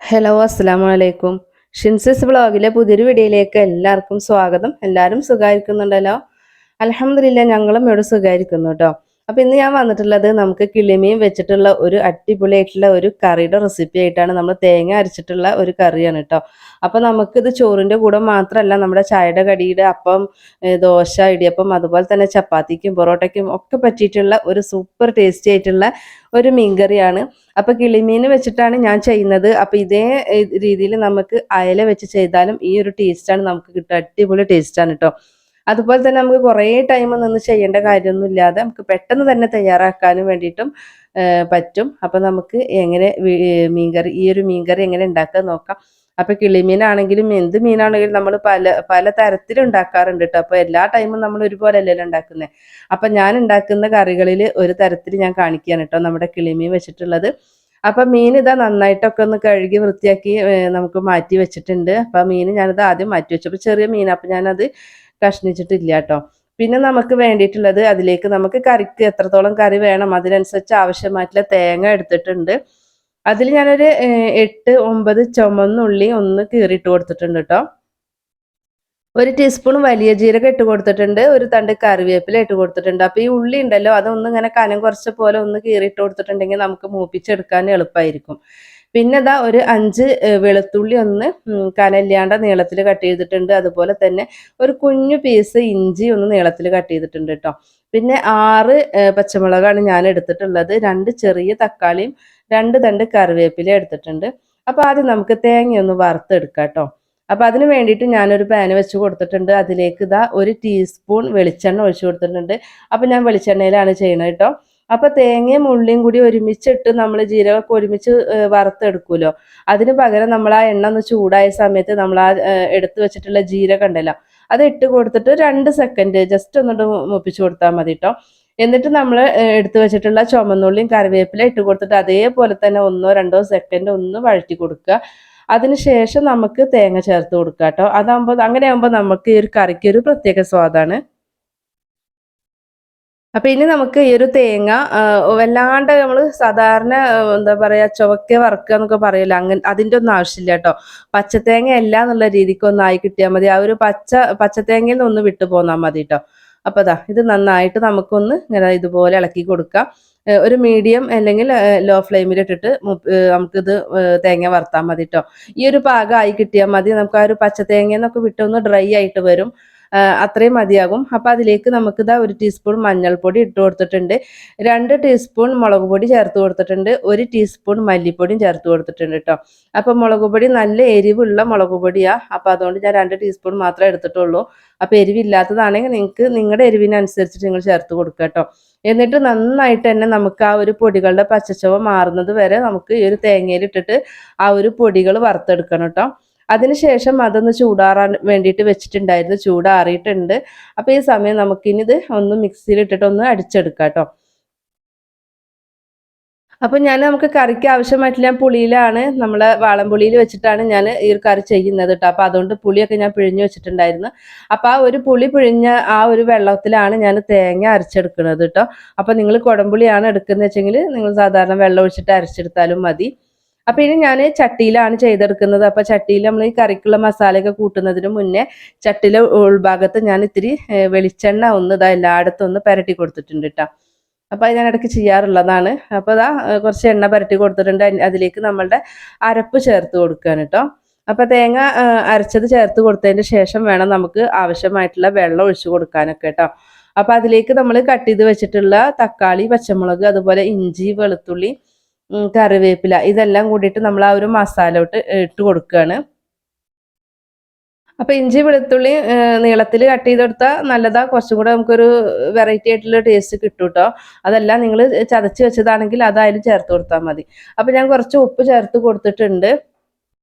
Hello അസ്സലാമു അലൈക്കും. ഷിൻസിസ് വ്ളോഗിലെ പുതിയൊരു വീഡിയോയിലേക്ക് എല്ലാവർക്കും സ്വാഗതം. എല്ലാവരും സുഖമായിരിക്കുന്നുണ്ടല്ലോ? അൽഹംദുലില്ലാ ഞങ്ങളും ഇവിടെ സുഖമായിരിക്കുന്നു കേട്ടോ. അപ്പോൾ ഇന്ന് ഞാൻ വന്നിട്ടുള്ളത് നമുക്ക് കിളിമീൻ വെച്ചിട്ടുള്ള ഒരു അടിപൊളിയായിട്ടുള്ള ഒരു കറിയുടെ റെസിപ്പി ആയിട്ടാണ്. നമ്മൾ തേങ്ങ അരച്ചിട്ടുള്ള ഒരു കറിയാണ് കേട്ടോ. അപ്പോൾ നമുക്കിത് ചോറിൻ്റെ കൂടെ മാത്രമല്ല നമ്മുടെ ചായയുടെ കടിയുടെ അപ്പം, ദോശ, ഇടിയപ്പം, അതുപോലെ തന്നെ ചപ്പാത്തിക്കും പൊറോട്ടയ്ക്കും ഒക്കെ പറ്റിയിട്ടുള്ള ഒരു സൂപ്പർ ടേസ്റ്റി ആയിട്ടുള്ള ഒരു മീൻകറിയാണ്. അപ്പോൾ കിളിമീൻ വെച്ചിട്ടാണ് ഞാൻ ചെയ്യുന്നത്. അപ്പോൾ ഇതേ രീതിയിൽ നമുക്ക് അയല വെച്ച് ചെയ്താലും ഈ ഒരു ടേസ്റ്റാണ് നമുക്ക് കിട്ടുക. അടിപൊളി ടേസ്റ്റാണ് കേട്ടോ. അതുപോലെ തന്നെ നമുക്ക് കുറേ ടൈം നിന്ന് ചെയ്യേണ്ട കാര്യമൊന്നും ഇല്ലാതെ നമുക്ക് പെട്ടെന്ന് തന്നെ തയ്യാറാക്കാനും വേണ്ടിയിട്ടും പറ്റും. അപ്പോൾ നമുക്ക് എങ്ങനെ മീൻകറി ഈ ഒരു മീൻകറി എങ്ങനെ ഉണ്ടാക്കുക നോക്കാം. അപ്പോൾ കിളിമീനാണെങ്കിലും എന്ത് മീനാണെങ്കിലും നമ്മൾ പല പല തരത്തിൽ ഉണ്ടാക്കാറുണ്ട് കേട്ടോ. അപ്പോൾ എല്ലാ ടൈമും നമ്മൾ ഒരുപോലെ അല്ലല്ലോ ഉണ്ടാക്കുന്നത്. അപ്പം ഞാൻ ഉണ്ടാക്കുന്ന കറികളിൽ ഒരു തരത്തിൽ ഞാൻ കാണിക്കുകയാണ് കേട്ടോ നമ്മുടെ കിളിമീൻ വെച്ചിട്ടുള്ളത്. അപ്പം മീൻ ഇതാ നന്നായിട്ടൊക്കെ ഒന്ന് കഴുകി വൃത്തിയാക്കി നമുക്ക് മാറ്റി വെച്ചിട്ടുണ്ട്. അപ്പം മീൻ ഞാനത് ആദ്യം മാറ്റി വെച്ചു. അപ്പോൾ ചെറിയ മീൻ, അപ്പം ഞാനത് കഷ്ണിച്ചിട്ടില്ല കേട്ടോ. പിന്നെ നമുക്ക് വേണ്ടിയിട്ടുള്ളത് അതിലേക്ക് നമുക്ക് കറിക്ക് എത്രത്തോളം കറി വേണം അതിനനുസരിച്ച് ആവശ്യമായിട്ടുള്ള തേങ്ങ എടുത്തിട്ടുണ്ട്. അതിൽ ഞാനൊരു 8-9 ചുമന്നുള്ളി ഒന്ന് കീറിയിട്ട് കൊടുത്തിട്ടുണ്ട് കേട്ടോ. 1 ടീസ്പൂൺ വലിയ ജീരകം ഇട്ട് കൊടുത്തിട്ടുണ്ട്. ഒരു തണ്ട് കറിവേപ്പില ഇട്ട് കൊടുത്തിട്ടുണ്ട്. അപ്പോൾ ഈ ഉള്ളി ഉണ്ടല്ലോ അതൊന്നും ഇങ്ങനെ കനം കുറച്ച പോലെ ഒന്ന് കീറിയിട്ട് കൊടുത്തിട്ടുണ്ടെങ്കിൽ നമുക്ക് മൂപ്പിച്ചെടുക്കാൻ എളുപ്പമായിരിക്കും. പിന്നെ ഇതാ ഒരു 5 വെളുത്തുള്ളി ഒന്ന് കനല്ലാണ്ട് നീളത്തിൽ കട്ട് ചെയ്തിട്ടുണ്ട്. അതുപോലെ തന്നെ ഒരു കുഞ്ഞു പീസ് ഇഞ്ചി ഒന്ന് നീളത്തിൽ കട്ട് ചെയ്തിട്ടുണ്ട് കേട്ടോ. പിന്നെ 6 പച്ചമുളകാണ് ഞാൻ എടുത്തിട്ടുള്ളത്. 2 ചെറിയ തക്കാളിയും 2 തണ്ട് കറിവേപ്പില എടുത്തിട്ടുണ്ട്. അപ്പോൾ ആദ്യം നമുക്ക് തേങ്ങയൊന്ന് വറുത്തെടുക്കാം കേട്ടോ. അപ്പോൾ അതിന് വേണ്ടിയിട്ട് ഞാനൊരു പാന് വെച്ച് കൊടുത്തിട്ടുണ്ട്. അതിലേക്ക് ഇതാ 1 ടീസ്പൂൺ വെളിച്ചെണ്ണ ഒഴിച്ച് കൊടുത്തിട്ടുണ്ട്. അപ്പോൾ ഞാൻ വെളിച്ചെണ്ണയിലാണ് ചെയ്യണത് കേട്ടോ. അപ്പോൾ തേങ്ങയും ഉള്ളിയും കൂടി ഒരുമിച്ചിട്ട് നമ്മൾ ജീരകമൊക്കെ ഒരുമിച്ച് വറുത്തെടുക്കുമല്ലോ, അതിന് പകരം നമ്മൾ ആ എണ്ണ ഒന്ന് ചൂടായ സമയത്ത് നമ്മൾ ആ എടുത്ത് വെച്ചിട്ടുള്ള ജീരകം ഉണ്ടല്ലോ അത് ഇട്ട് കൊടുത്തിട്ട് 2 സെക്കൻഡ് ജസ്റ്റ് ഒന്നിട്ട് മുപ്പിച്ച് കൊടുത്താൽ മതി കേട്ടോ. എന്നിട്ട് നമ്മൾ എടുത്ത് വെച്ചിട്ടുള്ള ചുമന്നുള്ളിയും കറിവേപ്പില ഇട്ട് കൊടുത്തിട്ട് അതേപോലെ തന്നെ 1-2 സെക്കൻഡ് ഒന്ന് വഴറ്റി കൊടുക്കുക. അതിനുശേഷം നമുക്ക് തേങ്ങ ചേർത്ത് കൊടുക്കുക കേട്ടോ. അങ്ങനെയാകുമ്പോൾ നമുക്ക് ഈ ഒരു കറിക്ക് ഒരു പ്രത്യേക സ്വാദാണ്. അപ്പം ഇനി നമുക്ക് ഈ ഒരു തേങ്ങ വല്ലാണ്ട് നമ്മൾ സാധാരണ എന്താ പറയുക ചുവക്കെ വറുക്കുക എന്നൊക്കെ പറയില്ല, അങ്ങനെ അതിൻ്റെ ഒന്നും ആവശ്യമില്ല കേട്ടോ. പച്ചത്തേങ്ങ അല്ല എന്നുള്ള രീതിക്ക് ഒന്നായി കിട്ടിയാൽ മതി. ആ ഒരു പച്ചത്തേങ്ങയിൽ നിന്ന് ഒന്ന് വിട്ടു പോന്നാൽ മതി കേട്ടോ. അപ്പോൾ അതാ ഇത് നന്നായിട്ട് നമുക്കൊന്ന് ഇങ്ങനെ ഇതുപോലെ ഇളക്കി കൊടുക്കാം. ഒരു മീഡിയം അല്ലെങ്കിൽ ലോ ഫ്ലെയിമിലിട്ടിട്ട് നമുക്കിത് തേങ്ങ വറുത്താൽ മതി കേട്ടോ. ഈ ഒരു പാകമായി കിട്ടിയാൽ മതി. നമുക്ക് ആ ഒരു പച്ചത്തേങ്ങന്നൊക്കെ വിട്ടൊന്ന് ഡ്രൈ ആയിട്ട് വരും, അത്രയും മതിയാകും. അപ്പോൾ അതിലേക്ക് നമുക്കിതാ 1 ടീസ്പൂൺ മഞ്ഞൾപ്പൊടി ഇട്ട് കൊടുത്തിട്ടുണ്ട്. 2 ടീസ്പൂൺ മുളക് പൊടി ചേർത്ത് കൊടുത്തിട്ടുണ്ട്. 1 ടീസ്പൂൺ മല്ലിപ്പൊടിയും ചേർത്ത് കൊടുത്തിട്ടുണ്ട് കേട്ടോ. അപ്പോൾ മുളക് പൊടി നല്ല എരിവുള്ള മുളക് പൊടിയാണ്. അപ്പോൾ അതുകൊണ്ട് ഞാൻ 2 ടീസ്പൂൺ മാത്രമേ എടുത്തിട്ടുള്ളൂ. അപ്പോൾ എരിവില്ലാത്തതാണെങ്കിൽ നിങ്ങൾക്ക് നിങ്ങളുടെ എരിവിനനുസരിച്ചിട്ട് നിങ്ങൾ ചേർത്ത് കൊടുക്കുക കേട്ടോ. എന്നിട്ട് നന്നായിട്ട് തന്നെ നമുക്ക് ആ ഒരു പൊടികളുടെ പച്ചച്ചവ മാറുന്നത് വരെ നമുക്ക് ഈ ഒരു തേങ്ങയിലിട്ടിട്ട് ആ ഒരു പൊടികൾ വറുത്തെടുക്കണം കേട്ടോ. അതിനുശേഷം അതൊന്ന് ചൂടാറാൻ വേണ്ടിയിട്ട് വെച്ചിട്ടുണ്ടായിരുന്നു. ചൂടാറിയിട്ടുണ്ട്. അപ്പോൾ ഈ സമയം നമുക്കിനിത് ഒന്ന് മിക്സിയിലിട്ടിട്ട് ഒന്ന് അടിച്ചെടുക്കാം കേട്ടോ. അപ്പോൾ നമുക്ക് കറിക്ക് ആവശ്യമായിട്ടുള്ള ഞാൻ പുളിയിലാണ്, നമ്മൾ വാളംപുളിയിൽ വെച്ചിട്ടാണ് ഞാൻ ഈ ഒരു കറി ചെയ്യുന്നത് കേട്ടോ. അപ്പോൾ അതുകൊണ്ട് പുളിയൊക്കെ ഞാൻ പിഴിഞ്ഞ് വെച്ചിട്ടുണ്ടായിരുന്നു. അപ്പോൾ ആ ഒരു പുളി പിഴിഞ്ഞ ആ ഒരു വെള്ളത്തിലാണ് ഞാൻ തേങ്ങ അരച്ചെടുക്കുന്നത് കേട്ടോ. അപ്പോൾ നിങ്ങൾ കുടംപുളിയാണ് എടുക്കുന്നത് വെച്ചെങ്കിൽ നിങ്ങൾ സാധാരണ വെള്ളം ഒഴിച്ചിട്ട് അരച്ചെടുത്താലും മതി. അപ്പോൾ ഇനി ഞാൻ ചട്ടിയിലാണ് ചെയ്തെടുക്കുന്നത്. അപ്പോൾ ചട്ടിയിൽ നമ്മൾ ഈ കറിക്കുള്ള മസാലയൊക്കെ കൂട്ടുന്നതിന് മുന്നേ ചട്ടിയിലെ ഉൾഭാഗത്ത് ഞാൻ ഇത്തിരി വെളിച്ചെണ്ണ ഒന്ന് ഇതാ എല്ലായിടത്തും ഒന്ന് പുരട്ടി കൊടുത്തിട്ടുണ്ട് കേട്ടോ. അപ്പോൾ അത് ഞാൻ ഇടയ്ക്ക് ചെയ്യാറുള്ളതാണ്. അപ്പോൾ ഇതാ കുറച്ച് എണ്ണ പുരട്ടി കൊടുത്തിട്ടുണ്ട്. അതിലേക്ക് നമ്മളുടെ അരപ്പ് ചേർത്ത് കൊടുക്കുകയാണ് കേട്ടോ. അപ്പോൾ തേങ്ങ അരച്ചത് ചേർത്ത് കൊടുത്തതിന് ശേഷം വേണം നമുക്ക് ആവശ്യമായിട്ടുള്ള വെള്ളം ഒഴിച്ച് കൊടുക്കാനൊക്കെ കേട്ടോ. അപ്പോൾ അതിലേക്ക് നമ്മൾ കട്ട് ചെയ്ത് വെച്ചിട്ടുള്ള തക്കാളി, പച്ചമുളക്, അതുപോലെ ഇഞ്ചി, വെളുത്തുള്ളി, കറിവേപ്പില ഇതെല്ലാം കൂടിയിട്ട് നമ്മൾ ആ ഒരു മസാലയോട്ട് ഇട്ട് കൊടുക്കുകയാണ്. അപ്പോൾ ഇഞ്ചി വെളുത്തുള്ളി നീളത്തിൽ കട്ട് ചെയ്തെടുത്താൽ നല്ലതാ, കുറച്ചും കൂടെ നമുക്കൊരു വെറൈറ്റി ആയിട്ടുള്ള ടേസ്റ്റ് കിട്ടും കേട്ടോ. അതല്ല നിങ്ങൾ ചതച്ച് വെച്ചതാണെങ്കിൽ അതായാലും ചേർത്ത് കൊടുത്താൽ മതി. അപ്പോൾ ഞാൻ കുറച്ച് ഉപ്പ് ചേർത്ത് കൊടുത്തിട്ടുണ്ട്.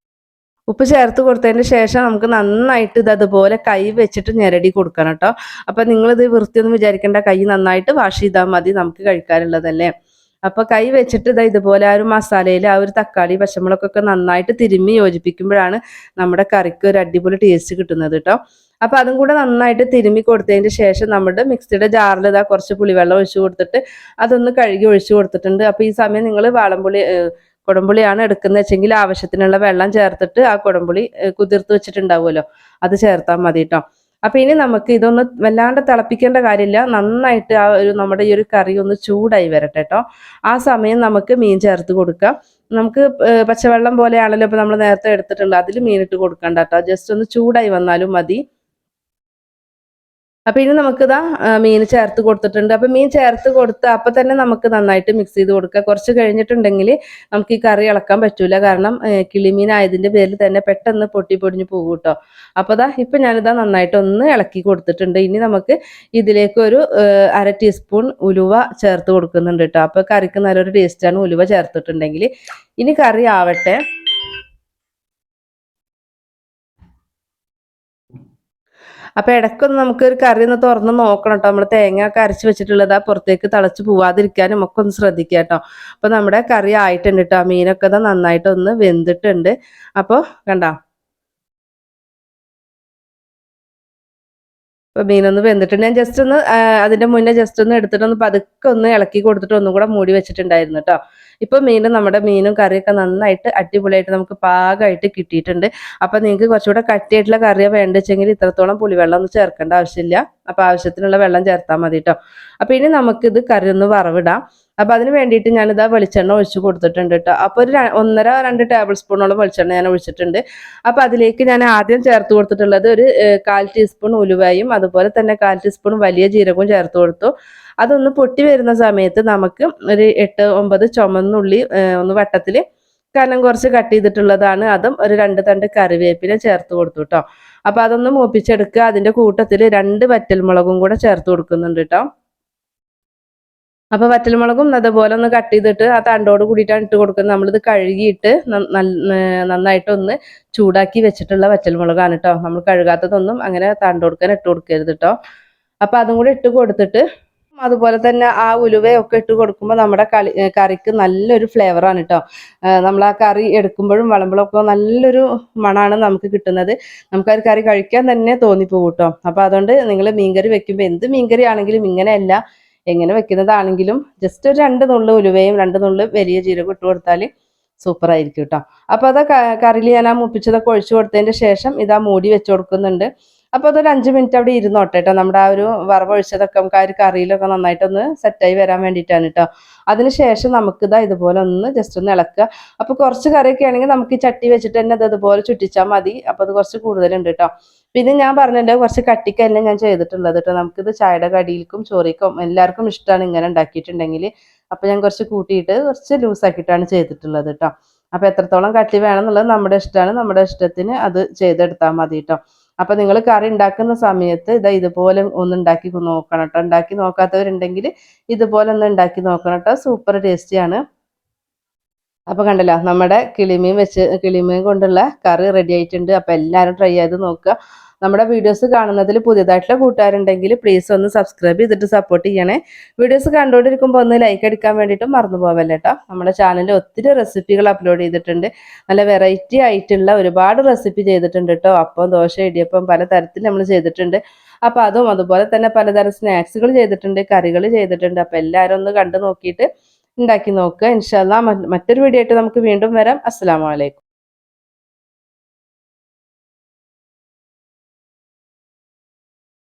ഉപ്പ് ചേർത്ത് കൊടുത്തതിന് ശേഷം നമുക്ക് നന്നായിട്ട് അതുപോലെ കൈ വെച്ചിട്ട് ഞെരടി കൊടുക്കണം കേട്ടോ. അപ്പോൾ നിങ്ങളിത് വൃത്തിയൊന്നും വിചാരിക്കേണ്ട, കൈ നന്നായിട്ട് വാഷ് ചെയ്താൽ മതി, നമുക്ക് കഴിക്കാനുള്ളതല്ലേ. അപ്പോൾ കൈ വെച്ചിട്ട് ഇതുപോലെ ആ ഒരു മസാലയിൽ ആ ഒരു തക്കാളി പച്ചമുളകൊക്കെ നന്നായിട്ട് തിരുമ്മി യോജിപ്പിക്കുമ്പോഴാണ് നമ്മുടെ കറിക്ക് ഒരു അടിപൊളി ടേസ്റ്റ് കിട്ടുന്നത് കേട്ടോ. അപ്പോൾ അതും കൂടെ നന്നായിട്ട് തിരുമ്മി കൊടുത്തതിന് ശേഷം നമ്മുടെ മിക്സിയുടെ ജാറിൽ കുറച്ച് പുളിവെള്ളം ഒഴിച്ച് കൊടുത്തിട്ട് അതൊന്ന് കഴുകി ഒഴിച്ച് കൊടുത്തിട്ടുണ്ട്. അപ്പോൾ ഈ സമയം നിങ്ങൾ കുടംപുളിയാണ് എടുക്കുന്നത് വെച്ചെങ്കിൽ ആവശ്യത്തിനുള്ള വെള്ളം ചേർത്തിട്ട് ആ കുടംപുളി കുതിർത്ത് വെച്ചിട്ടുണ്ടാവുമല്ലോ അത് ചേർത്താൽ മതി കേട്ടോ. അപ്പം ഇനി നമുക്ക് ഇതൊന്ന് വല്ലാണ്ട് തിളപ്പിക്കേണ്ട കാര്യമില്ല. നന്നായിട്ട് ആ ഒരു നമ്മുടെ ഈ ഒരു കറി ഒന്ന് ചൂടായി വരട്ടെ കേട്ടോ. ആ സമയം നമുക്ക് മീൻ ചേർത്ത് കൊടുക്കാം. നമുക്ക് പച്ചവെള്ളം പോലെയാണല്ലോ ഇപ്പം നമ്മൾ നേരത്തെ എടുത്തിട്ടുള്ളത്, അതിൽ മീനിട്ട് കൊടുക്കണ്ട കേട്ടോ. ജസ്റ്റ് ഒന്ന് ചൂടായി വന്നാലും മതി. അപ്പം ഇനി നമുക്കിതാ മീൻ ചേർത്ത് കൊടുത്തിട്ടുണ്ട്. അപ്പം മീൻ ചേർത്ത് കൊടുത്ത് അപ്പം തന്നെ നമുക്ക് നന്നായിട്ട് മിക്സ് ചെയ്ത് കൊടുക്കുക. കുറച്ച് കഴിഞ്ഞിട്ടുണ്ടെങ്കിൽ നമുക്ക് ഈ കറി ഇളക്കാൻ പറ്റൂല. കാരണം കിളിമീൻ ആയതിൻ്റെ പേരിൽ തന്നെ പെട്ടെന്ന് പൊട്ടി പൊടിഞ്ഞ് പോകും കേട്ടോ. അപ്പോൾ ഇപ്പം ഞാനിതാ നന്നായിട്ട് ഒന്ന് ഇളക്കി കൊടുത്തിട്ടുണ്ട്. ഇനി നമുക്ക് ഇതിലേക്ക് ഒരു 1/2 ടീസ്പൂൺ ഉലുവ ചേർത്ത് കൊടുക്കുന്നുണ്ട് കേട്ടോ. അപ്പോൾ കറിക്ക് നല്ലൊരു ടേസ്റ്റാണ് ഉലുവ ചേർത്തിട്ടുണ്ടെങ്കിൽ. ഇനി കറി ആവട്ടെ. അപ്പോൾ ഇടയ്ക്കൊന്ന് നമുക്കൊരു കറി ഒന്ന് തുറന്ന് നോക്കണം കേട്ടോ. നമ്മൾ തേങ്ങ ഒക്കെ അരച്ച് വെച്ചിട്ടുള്ളത് പുറത്തേക്ക് തിളച്ച് പോവാതിരിക്കാനും ഒക്കെ ഒന്ന് ശ്രദ്ധിക്കുക കേട്ടോ. അപ്പോൾ നമ്മുടെ കറി ആയിട്ടുണ്ട് കേട്ടോ. മീനൊക്കെ നന്നായിട്ടൊന്ന് വെന്തിട്ടുണ്ട്. അപ്പോൾ കണ്ടോ, അപ്പോൾ മീനൊന്ന് വെന്തിട്ടുണ്ട്. ഞാൻ ജസ്റ്റ് ഒന്ന് അതിൻ്റെ മുന്നേ ജസ്റ്റ് ഒന്ന് എടുത്തിട്ടൊന്ന് പതുക്കെ ഒന്ന് ഇളക്കി കൊടുത്തിട്ട് ഒന്നും കൂടെ മൂടി വെച്ചിട്ടുണ്ടായിരുന്നു കേട്ടോ. ഇപ്പോൾ നമ്മുടെ മീനും കറിയൊക്കെ നന്നായിട്ട് അടിപൊളിയായിട്ട് നമുക്ക് പാകമായിട്ട് കിട്ടിയിട്ടുണ്ട്. അപ്പോൾ നിങ്ങൾക്ക് കുറച്ചുകൂടെ കട്ടിയായിട്ടുള്ള കറിയാണ് വേണ്ടതെങ്കിൽ ഇത്രത്തോളം പുളിവെള്ളം ഒന്നും ചേർക്കേണ്ട ആവശ്യമില്ല. അപ്പോൾ ആവശ്യത്തിനുള്ള വെള്ളം ചേർത്താൽ മതി കേട്ടോ. അപ്പോൾ ഇനി നമുക്കിത് കറി ഒന്ന് വറവിടാം. അപ്പോൾ അതിന് വേണ്ടിയിട്ട് ഞാനിതാ വെളിച്ചെണ്ണ ഒഴിച്ച് കൊടുത്തിട്ടുണ്ട് കേട്ടോ. അപ്പോൾ ഒരു 1-2 ടേബിൾ സ്പൂണോളം വെളിച്ചെണ്ണ ഞാൻ ഒഴിച്ചിട്ടുണ്ട്. അപ്പോൾ അതിലേക്ക് ഞാൻ ആദ്യം ചേർത്ത് കൊടുത്തിട്ടുള്ളത് ഒരു 1/4 ടീസ്പൂൺ ഉലുവയും അതുപോലെ തന്നെ 1/4 ടീസ്പൂൺ വലിയ ജീരകവും ചേർത്ത് കൊടുത്തു. അതൊന്ന് പൊട്ടി വരുന്ന സമയത്ത് നമുക്ക് ഒരു 8-9 ചുമന്നുള്ളി ഒന്ന് വട്ടത്തിൽ കനം കുറച്ച് കട്ട് ചെയ്തിട്ടുള്ളതാണ്. അതും ഒരു 2 തണ്ട് കറിവേപ്പില ചേർത്ത് കൊടുത്തു കേട്ടോ. അപ്പോൾ അതൊന്ന് മൂപ്പിച്ചെടുക്കുക. അതിൻ്റെ കൂട്ടത്തിൽ 2 വറ്റൽമുളകും കൂടെ ചേർത്ത് കൊടുക്കുന്നുണ്ട് കേട്ടോ. അപ്പോൾ വറ്റൽമുളകും അതുപോലെ ഒന്ന് കട്ട് ചെയ്തിട്ട് ആ തണ്ടോട് കൂടിയിട്ടാണ് ഇട്ട് കൊടുക്കുന്നത്. നമ്മളിത് കഴുകിയിട്ട് നന്നായിട്ടൊന്ന് ചൂടാക്കി വെച്ചിട്ടുള്ള വറ്റൽമുളകാണ് കേട്ടോ. നമ്മൾ കഴുകാത്തതൊന്നും അങ്ങനെ തണ്ടോടുക്കാൻ ഇട്ട് കൊടുക്കരുത് കേട്ടോ. അപ്പോൾ അതും കൂടി ഇട്ട് കൊടുത്തിട്ട് അതുപോലെ തന്നെ ആ ഉലുവയൊക്കെ ഇട്ട് കൊടുക്കുമ്പോൾ നമ്മുടെ കറിക്ക് നല്ലൊരു ഫ്ലേവറാണ് കേട്ടോ. നമ്മൾ ആ കറി എടുക്കുമ്പോഴും വിളമ്പുമ്പോഴൊക്കെ നല്ലൊരു മണമാണ് നമുക്ക് കിട്ടുന്നത്. നമുക്കത് കറി കഴിക്കാൻ തന്നെ തോന്നിപ്പോകും കേട്ടോ. അപ്പോൾ അതുകൊണ്ട് നിങ്ങൾ മീൻകറി വെക്കുമ്പോൾ എന്ത് മീൻകറി ആണെങ്കിലും ഇങ്ങനെയല്ല, എങ്ങനെ വെക്കുന്നതാണെങ്കിലും ജസ്റ്റ് ഒരു 2 നുള്ളു ഉലുവയും 2 നുള്ളു വലിയ ജീരകം ഇട്ട് കൊടുത്താൽ സൂപ്പറായിരിക്കും കേട്ടോ. അപ്പോൾ അത് കറിയിൽ ഞാൻ ആ മുപ്പിച്ചതൊക്കെ ഒഴിച്ചു കൊടുത്തതിൻ്റെ ശേഷം ഇതാ മൂടി വെച്ച് കൊടുക്കുന്നുണ്ട്. അപ്പോൾ അതൊരു 5 മിനിറ്റ് അവിടെ ഇരുന്നോട്ടെ കേട്ടോ. നമ്മുടെ ആ ഒരു വറവൊഴിച്ചതൊക്കെ നമുക്ക് ആ ഒരു കറിയിലൊക്കെ നന്നായിട്ടൊന്ന് സെറ്റായി വരാൻ വേണ്ടിയിട്ടാണ് കേട്ടോ. അതിനുശേഷം നമുക്കിതാ ഇതുപോലെ ഒന്ന് ജസ്റ്റ് ഒന്ന് ഇളക്കുക. അപ്പോൾ കുറച്ച് കറിയൊക്കെ ആണെങ്കിൽ നമുക്ക് ഈ ചട്ടി വെച്ചിട്ട് തന്നെ അത് അതുപോലെ ചുറ്റിച്ചാൽ മതി. അപ്പോൾ അത് കുറച്ച് കൂടുതലുണ്ട് കേട്ടോ. പിന്നെ ഞാൻ പറഞ്ഞിട്ടുണ്ട് കുറച്ച് കട്ടിക്ക് തന്നെ ഞാൻ ചെയ്തിട്ടുള്ളത് കേട്ടോ. നമുക്കിത് ചായയുടെ കടിയിൽക്കും ചോറിക്കും എല്ലാവർക്കും ഇഷ്ടമാണ് ഇങ്ങനെ ഉണ്ടാക്കിയിട്ടുണ്ടെങ്കിൽ. അപ്പോൾ ഞാൻ കുറച്ച് കൂട്ടിയിട്ട് കുറച്ച് ലൂസാക്കിയിട്ടാണ് ചെയ്തിട്ടുള്ളത് കേട്ടോ. അപ്പോൾ എത്രത്തോളം കട്ടി വേണം എന്നുള്ളത് നമ്മുടെ ഇഷ്ടമാണ്. നമ്മുടെ ഇഷ്ടത്തിന് അത് ചെയ്തെടുത്താൽ മതി കേട്ടോ. അപ്പോൾ നിങ്ങൾ കറി ഉണ്ടാക്കുന്ന സമയത്ത് ഇതുപോലെ ഒന്ന് ഉണ്ടാക്കി നോക്കണം കേട്ടോ. ഉണ്ടാക്കി നോക്കാത്തവരുണ്ടെങ്കിൽ ഇതുപോലെ ഒന്ന് ഉണ്ടാക്കി നോക്കണം കേട്ടോ. സൂപ്പർ ടേസ്റ്റിയാണ്. അപ്പോൾ കണ്ടല്ലോ, നമ്മുടെ കിളിമീൻ കൊണ്ടുള്ള കറി റെഡി ആയിട്ടുണ്ട്. അപ്പോൾ എല്ലാവരും ട്രൈ ചെയ്ത് നോക്കുക. നമ്മുടെ വീഡിയോസ് കാണുന്നതിൽ പുതിയതായിട്ടുള്ള കൂട്ടുകാരുണ്ടെങ്കിൽ പ്ലീസ് ഒന്ന് സബ്സ്ക്രൈബ് ചെയ്തിട്ട് സപ്പോർട്ട് ചെയ്യണേ. വീഡിയോസ് കണ്ടുകൊണ്ടിരിക്കുമ്പോൾ ഒന്ന് ലൈക്ക് അടിക്കാൻ വേണ്ടിയിട്ടും മറന്നു പോവല്ലേ കേട്ടോ. നമ്മുടെ ചാനലിൽ ഒത്തിരി റെസിപ്പികൾ അപ്ലോഡ് ചെയ്തിട്ടുണ്ട്. നല്ല വെറൈറ്റി ആയിട്ടുള്ള ഒരുപാട് റെസിപ്പി ചെയ്തിട്ടുണ്ട് കേട്ടോ. അപ്പം ദോശ ഇടിയപ്പം പലതരത്തിൽ നമ്മൾ ചെയ്തിട്ടുണ്ട്. അപ്പോൾ അതും അതുപോലെ തന്നെ പലതരം സ്നാക്സുകൾ ചെയ്തിട്ടുണ്ട്, കറികൾ ചെയ്തിട്ടുണ്ട്. അപ്പോൾ എല്ലാവരും ഒന്ന് കണ്ടു നോക്കിയിട്ട് ഉണ്ടാക്കി നോക്കുക. ഇൻഷാ അല്ലാഹ് മറ്റൊരു വീഡിയോ ആയിട്ട് നമുക്ക് വീണ്ടും വരാം. അസ്സലാമു അലൈക്കും.